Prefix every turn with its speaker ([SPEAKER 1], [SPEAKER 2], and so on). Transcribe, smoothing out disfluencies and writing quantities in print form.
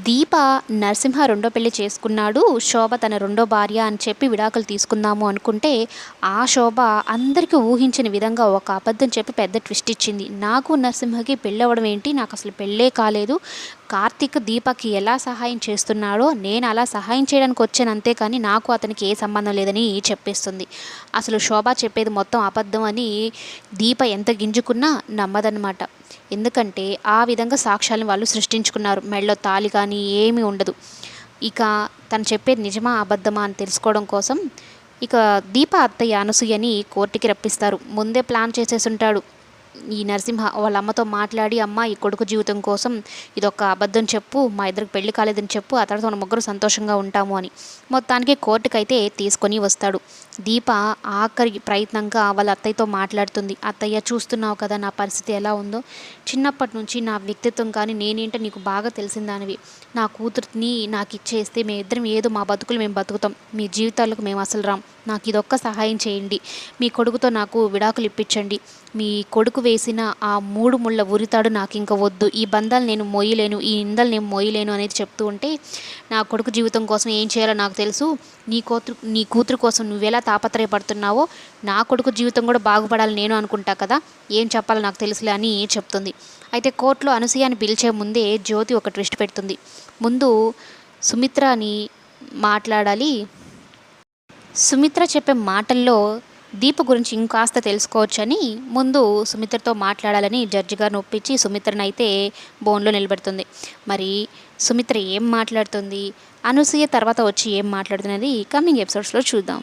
[SPEAKER 1] దీప నరసింహ రెండో పెళ్లి చేసుకున్నాడు, శోభ తన రెండో భార్య అని చెప్పి విడాకులు తీసుకుందాము అనుకుంటే ఆ శోభ అందరికీ ఊహించిన విధంగా ఒక అబద్ధం చెప్పి పెద్ద ట్విస్ట్ ఇచ్చింది. నాకు నరసింహకి పెళ్ళవడం ఏంటి, నాకు అసలు పెళ్ళే కాలేదు, కార్తీక్ దీపకి ఎలా సహాయం చేస్తున్నాడో నేను అలా సహాయం చేయడానికి వచ్చాను అంతే, కానీ నాకు అతనికి ఏ సంబంధం లేదని చెప్పేస్తుంది. అసలు శోభ చెప్పేది మొత్తం అబద్ధం అని దీప ఎంత గింజుకున్నా నమ్మదన్నమాట. ఎందుకంటే ఆ విధంగా సాక్ష్యాలను వాళ్ళు సృష్టించుకున్నారు. మెడలో తాళి కానీ ఏమీ ఉండదు. ఇక తను చెప్పేది నిజమా అబద్ధమా అని తెలుసుకోవడం కోసం ఇక దీప అత్తయ్య అనసూయని కోర్టుకి రప్పిస్తారు. ముందే ప్లాన్ చేసేసి ఉంటాడు ఈ నరసింహ. వాళ్ళ అమ్మతో మాట్లాడి, అమ్మ ఈ కొడుకు జీవితం కోసం ఇదొక అబద్ధం చెప్పు, మా ఇద్దరికి పెళ్లి కాలేదని చెప్పు, ఆ తర్వాత మన ముగ్గురు సంతోషంగా ఉంటాము అని మొత్తానికి కోర్టుకైతే తీసుకొని వస్తాడు. దీప ఆఖరి ప్రయత్నంగా వాళ్ళ అత్తయ్యతో మాట్లాడుతుంది. అత్తయ్య, చూస్తున్నావు కదా నా పరిస్థితి ఎలా ఉందో, చిన్నప్పటి నుంచి నా వ్యక్తిత్వం కానీ నేనేంటో నీకు బాగా తెలిసిందానివి. నా కూతుర్ని నాకు ఇచ్చేస్తే మేమిద్దరం ఏదో మా బతుకులు మేము బతుకుతాం, మీ జీవితాలకు మేము అసలు రాం. నాకు ఇదొక్క సహాయం చేయండి, మీ కొడుకుతో నాకు విడాకులు ఇప్పించండి, మీ కొడుకు వేసిన ఆ 3 ముళ్ళ ఉరితాడు నాకు ఇంకా వద్దు, ఈ బంధాలు నేను మోయలేను, ఈ నిందలు నేను మోయలేను అనేది చెప్తూ ఉంటే, నా కొడుకు జీవితం కోసం ఏం చేయాలో నాకు తెలుసు, నీ కూతురు కోసం నువ్వెలా తాపత్రయపడుతున్నావో నా కొడుకు జీవితం కూడా బాగుపడాలి నేను అనుకుంటా కదా, ఏం చెప్పాలో నాకు తెలుసులే అని చెప్తుంది. అయితే కోర్టులో అనసూయని పిలిచే ముందే జ్యోతి ఒక ట్విస్ట్ పెడుతుంది. ముందు సుమిత్రని మాట్లాడాలి, సుమిత్ర చెప్పే మాటల్లో దీప గురించి ఇంకాస్త తెలుసుకోవచ్చని ముందు సుమిత్రతో మాట్లాడాలని జడ్జి గారిని ఒప్పించి సుమిత్రని అయితే బోన్లో నిలబెడుతుంది. మరి సుమిత్ర ఏం మాట్లాడుతుంది, అనసూయ తర్వాత వచ్చి ఏం మాట్లాడుతున్నది కమింగ్ ఎపిసోడ్స్లో చూద్దాం.